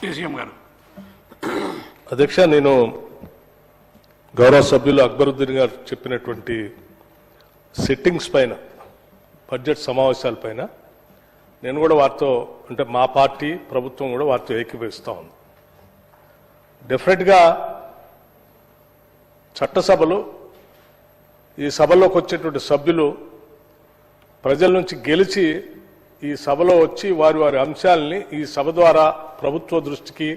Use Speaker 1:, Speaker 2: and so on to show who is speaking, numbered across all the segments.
Speaker 1: KCM గారు.
Speaker 2: అధ్యక్ష, నేను గౌరవ సభ్యులు అక్బరుద్దీన్ గారు చెప్పినటువంటి సిట్టింగ్స్ పైన, బడ్జెట్ సమావేశాల పైన నేను కూడా వారితో, అంటే మా పార్టీ ప్రభుత్వం కూడా వారితో ఏకీభవిస్తూ ఉంది. డెఫినెట్గా చట్టసభలు, ఈ సభలోకి వచ్చేటువంటి సభ్యులు ప్రజల నుంచి గెలిచి ఈ సభలో వచ్చి వారి వారి అంశాలని ఈ సభ ద్వారా ప్రభుత్వ దృష్టికి,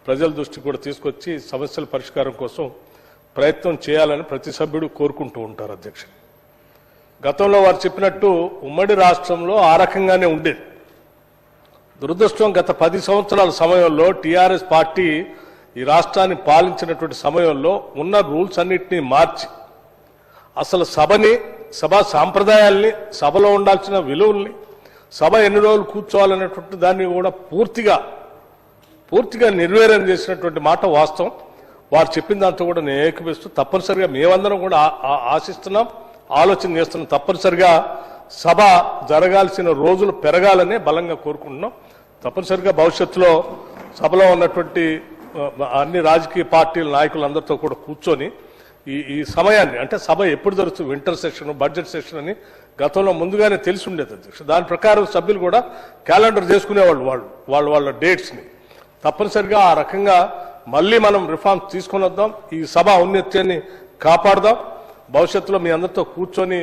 Speaker 2: ప్రజల దృష్టికి కూడా తీసుకొచ్చి సమస్యల పరిష్కారం కోసం ప్రయత్నం చేయాలని ప్రతి సభ్యుడు కోరుకుంటూ ఉంటారు. అధ్యక్ష, గతంలో వారు చెప్పినట్టు ఉమ్మడి రాష్ట్రంలో ఆ రకంగానే ఉండేది. దురదృష్టం, గత 10 సంవత్సరాల సమయంలో టీఆర్ఎస్ పార్టీ ఈ రాష్ట్రాన్ని పాలించినటువంటి సమయంలో ఉన్న రూల్స్ అన్నింటినీ మార్చి అసలు సభని, సభా సాంప్రదాయాల్ని, సభలో ఉండాల్సిన విలువల్ని, సభ ఎన్ని రోజులు కూర్చోవాలనేటువంటి దాన్ని కూడా పూర్తిగా నిర్వీర్యం చేసినటువంటి మాట వాస్తవం. వారు చెప్పిన దాంతో కూడా నేను ఏకీభవిస్తూ, తప్పనిసరిగా మేమందరం కూడా ఆశిస్తున్నాం, ఆలోచన చేస్తున్నాం. తప్పనిసరిగా సభ జరగాల్సిన రోజులు పెరగాలనే బలంగా కోరుకుంటున్నాం. తప్పనిసరిగా భవిష్యత్తులో సభలో ఉన్నటువంటి అన్ని రాజకీయ పార్టీల నాయకులందరితో కూడా కూర్చొని ఈ సమయాన్ని, అంటే సభ ఎప్పుడు జరుగుతుంది, వింటర్ సెషన్, బడ్జెట్ సెషన్ అని గతంలో ముందుగానే తెలిసి ఉండేది అధ్యక్ష. దాని ప్రకారం సభ్యులు కూడా క్యాలెండర్ చేసుకునేవాళ్ళు వాళ్ళ డేట్స్ని. తప్పనిసరిగా ఆ రకంగా మళ్ళీ మనం రిఫార్మ్స్ తీసుకొని వద్దాం, ఈ సభ ఔన్నత్యాన్ని కాపాడదాం. భవిష్యత్తులో మీ అందరితో కూర్చొని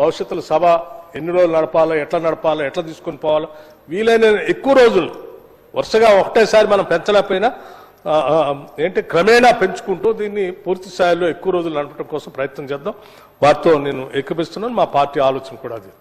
Speaker 2: భవిష్యత్తులో సభ ఎన్ని రోజులు నడపాలో, ఎట్లా తీసుకొని పోవాలో, వీలైన ఎక్కువ రోజులు వరుసగా ఒకటేసారి మనం పెంచలేకపోయినా క్రమేణా పెంచుకుంటూ దీన్ని పూర్తి స్థాయిలో ఎక్కువ రోజులు నడపడం కోసం ప్రయత్నం చేద్దాం. వారితో నేను ఏకీభవిస్తున్నాను. మా పార్టీ ఆలోచన కూడా అది.